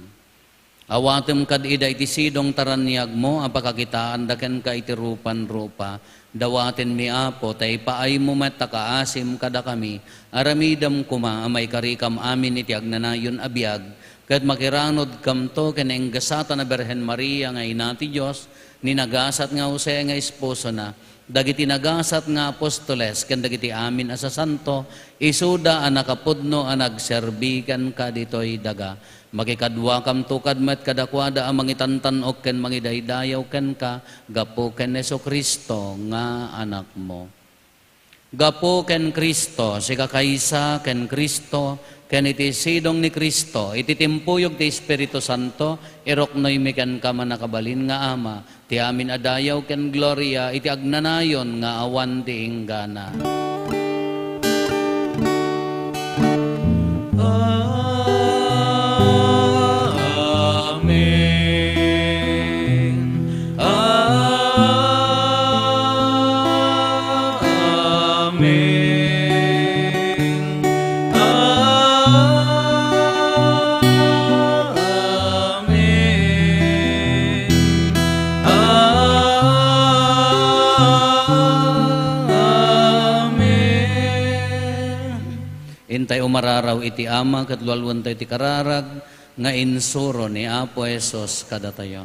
Awatem kad ida iti sidong taranyag mo apakakitaan daken ka iti rupan-rupa. Dawaten mi apo tay paay mo met takaasim kada kami. Aramidam kuma amay karikam amin iti agnanayon abiyag. Ket makiranod kam to ken enggasata na Berhen Maria nga ina ti Dios, ni nagasat nga Jose nga esposo na. Dagiti nagasat nga apostoles ken dagiti amin asa santo, isuda a nakapudno a nagserbikan ka ditoy daga. Makikadwa kam tukad met kadakwada ang mangitantanok ken mangidaydayaw ken ka, gapo ken Jesucristo nga anak mo. Gapo ken Kristo, si kakaysa ken Kristo, ken iti sidong ni Kristo, iti timpuyog ti Espiritu Santo, iroknoy mi ken ka manakabalin nga Ama, ti amin adayaw ken gloria, iti agnanayon nga awan ti inggana. Intay umararaw iti Ama ket lualwan tayo iti kararag nga insuro ni Apo Hesus kada tayo.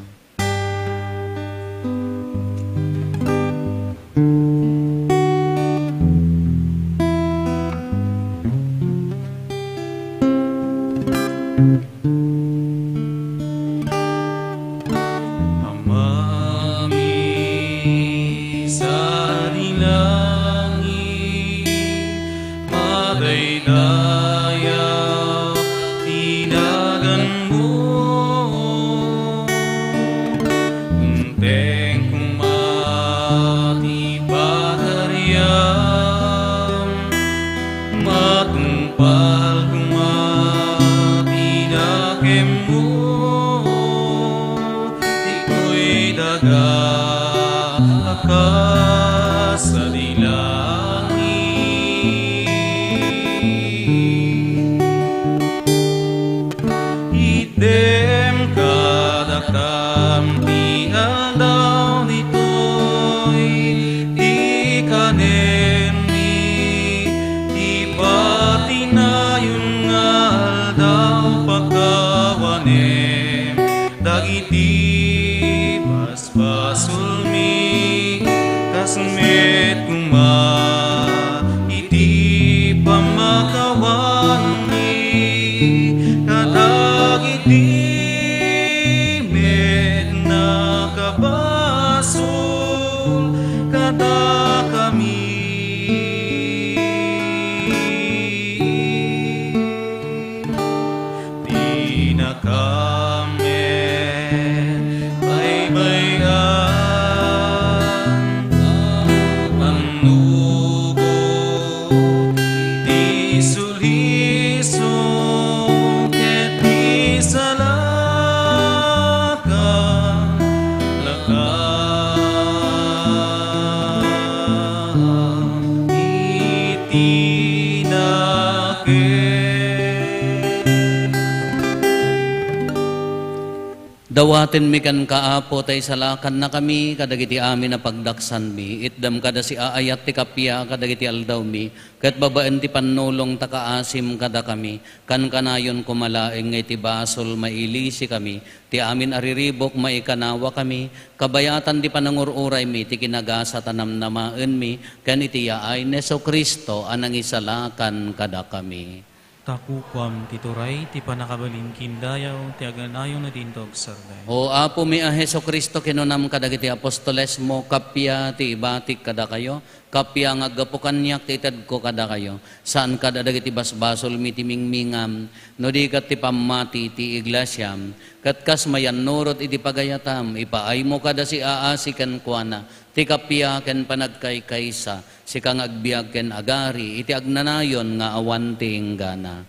Dawaten mi kan kaapo tay salakan na kami, kadagiti amin na pagdaksan mi. Itdam kada si aayat ti kapya, kadagiti aldaw mi. Kat babaan ti panulong takaasim kada kami. Kan kanayon kumalaeng ngay ti basol mailisi kami. Ti amin ariribok maikanawa kami. Kabayatan ti panangururay mi, ti kinagasa tanamnamaen mi. Kan iti yaay Neso Kristo anang isalakan kada kami. Takukwam tituray, ti panakabalin kindayaw, ti aganayo na dintog sarday. O apo mi a Heso Kristo kinunam kadagiti apostoles mo, kapya ti ibatik kada kayo, kapya nga gapukanyak ti itad ko kada kayo, saan kada dagiti basbasol mi ti mingmingam, no di kat ti pamati ti iglesyam, kat kas mayan nurot iti pagayatam, ipaay mo kada si aasi ken kuana, ti kapya ken panagkaykaysa, si kang agbiag ken agari, iti agnanayon nga awan ti inggana.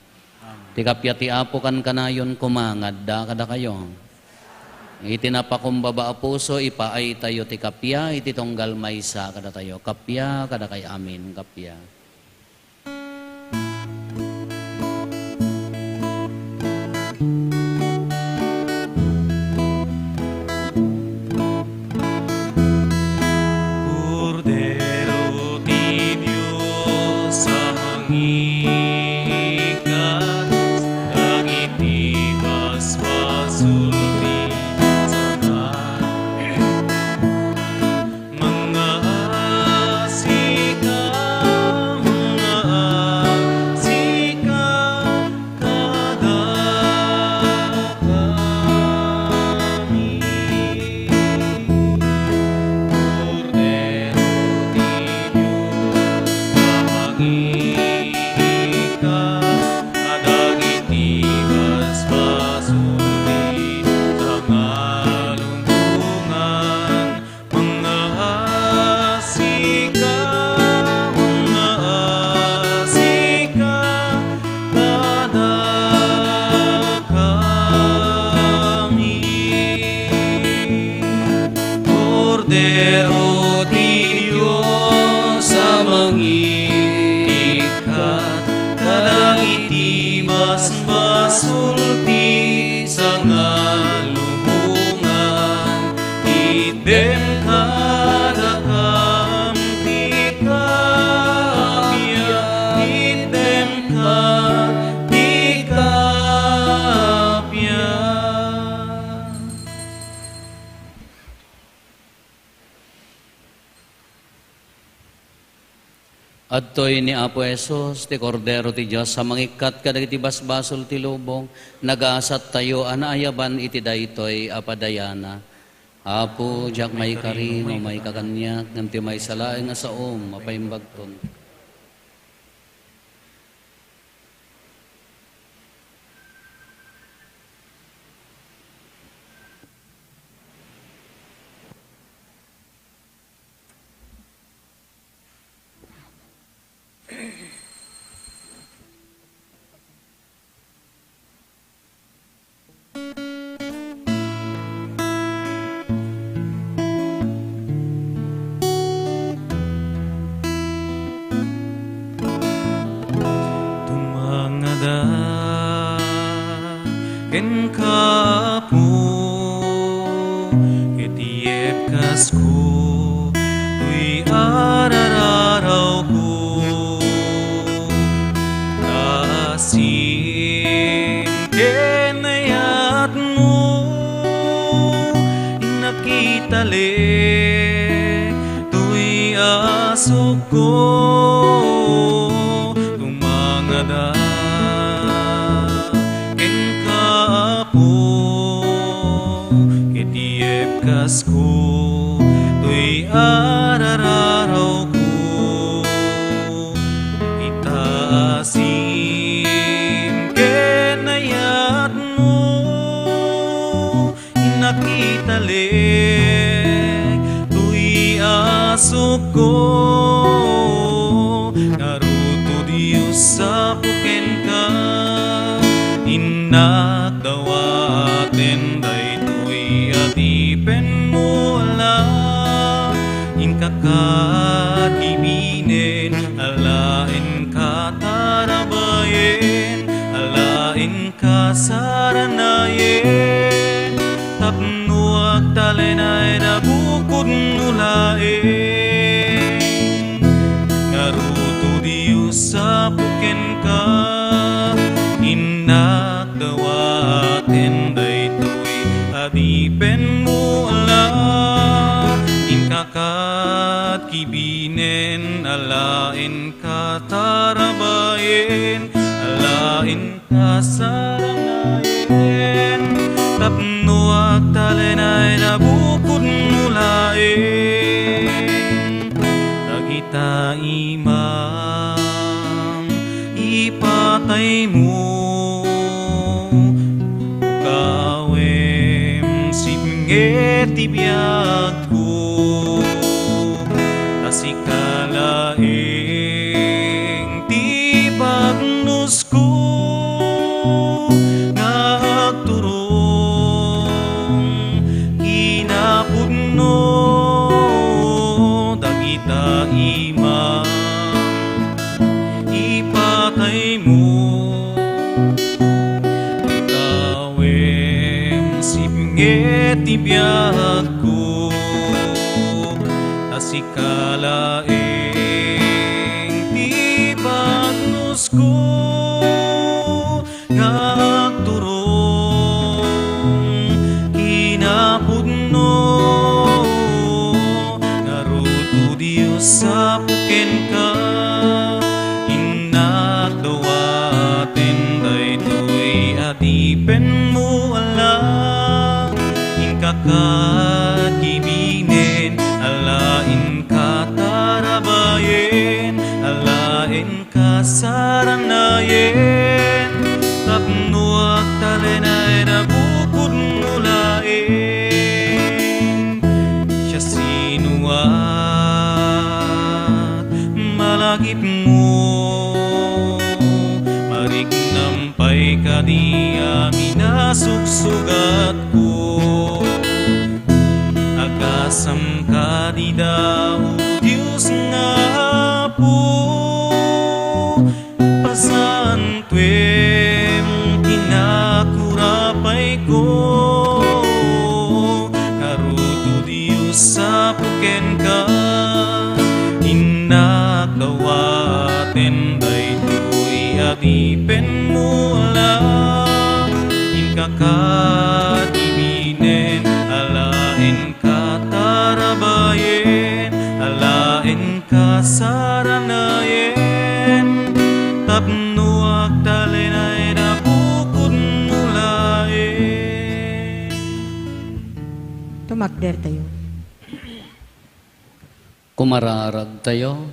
Ti kapya ti apo kan kanayon kumangad da kada kayo. Iti napakumbaba a puso, ipaay tayo ti kapya, iti tonggal maysa kada tayo. Kapya kada kay amin, kapya. Cordero ti Diyos sa hangikan, dagiti basbasulti sa mga asika kada kami. Cordero ti Diyos sa hangikan, dagiti basbasulti sa ngalunggungan, mga asika kada kami. Cordero ti Diyos sa mangikat, kadagiti basbasulti sa ngalubungan, idem kada kamti kapya, idem kamti kapya. Adtoy ni Apo Jesus, ti Cordero ti Diyos, sa mangikat kadagiti basbasol ti lubong, nagaasat tayo, anaayaban iti daytoy apadayana. Apo, jak may karin, o may kakanyak, nganti may salaeng nga saom, mapaimbagton. Tumangada ken kapu, itiep kasku, tuy arararaw ko, kaasim ken ayat mo, inakitali, tuy asok ko. Tumangada ken kaapo, itiep kasku, tuy arararaw ko, itaasim ken ayat mo, inakitali, tuy asok ko. Naruto Diyos sa puken ka, inak dawaten daytoy atipen mo ala, inkakadibinen, alain katarabayen, alain kasaranayen, tapno Tapnuak talenay na bukod nulain Ngaruto Diyos sa puken ka Inak dawaten daytoy adipen mo ala Inkakat kibinen alain ka tarabayen Alain ka saranayen Tapnuak talenay na bukod nulain Dagita imam ipatay mo Kawem sibnget ibiyag ko Tasikalaing tibagnus ko Nga agturong kinapudno Dagita imam ipatay mo Kawem sibnget ibiyag ko Tasikalaing tibagnus ko Nga agturong kinapudno Naruto Diyos sa puken ka Inak dawaten daytoy adipen mo ala Inkakat kibinen alain ka tarabayen Alain ka saranayen Tapnuak talenay na bukod nulain Siya sinuat malagip mo Marignampay ka di amin nasugsugat ko Agasam ka di daw Diyos nga po Pasantuem kinakurapay ko Naruto Diyos sa puken ka Inak dawaten daytoy adipen mo lang Inkakat ibinen alain ka tarabayen Alain ka saranayen Tapnuak talenay na bukod nulain Tumakder tayo. Kumararag tayo.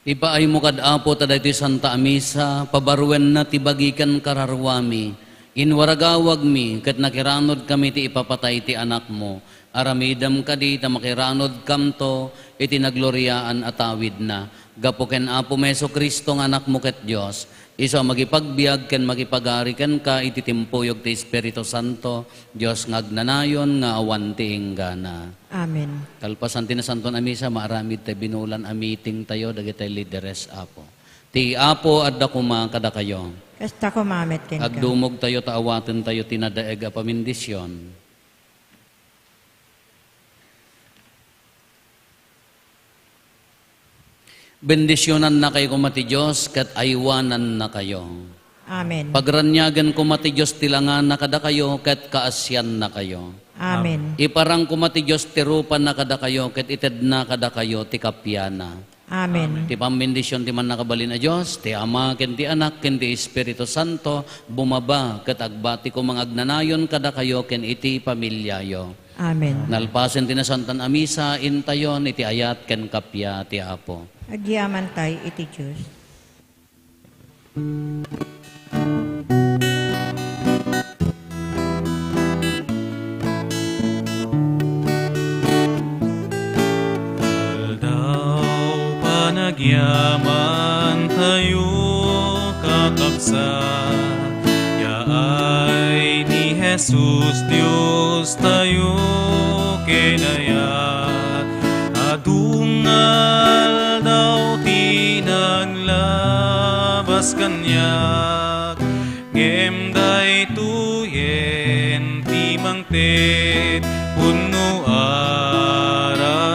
Ipaay mo kad apo taday ti Santa Misa, pabarwen na ti bagikan kararwami. Inwaragawag mi, kat nakiranod kami ti ipapatay ti anak mo. Aramidam kadi ta makiranod kamto, iti nagloryaan atawid na. Gapuken apo Meso Kristo ng anak mo ket Diyos. Iso magipagbiag ken magipagari ken ka iti timpuyog ti Espiritu Santo, Diyos ngagnanayon nga awan ti inggana. Amen. Kalpasan ti na Santo na Misa, maaramid tayo binulan a meeting tayo, dagiti lideres apo. Ti apo adda kuma kada kayo. Kasta ko mamet ken ka. Agdumog tayo taawaten tayo tinadaeg a pamindisyon. Bendisyonan na kayo kumati Diyos, kat aywanan na kayo. Amen. Pagranyagan kumati Diyos, tilangan na kada kayo, kat kaasyan na kayo. Amen. Iparang kumati Diyos, tirupan na kada kayo, kat ited na kada kayo, tikapyana. Amen. Ti pambendisyon ti man nakabalin na Diyos, ti Ama, ken ti Anak, ken ti Espiritu Santo, bumaba, kat agbati ko mga agnanayon kada kayo, ken iti pamilyayo. Amen. Nalpasen ti na Santan Amisa, intayon, iti ayat, ken kapya, ti Apo. Agyaman tayo iti Diyos. Daw panagyaman tayo kakabsa, yaay ni Jesus Diyos tayo kinayat, adungal daw tinaglaban kas kanyak, ngem day tuyen timang tet puno aragsa.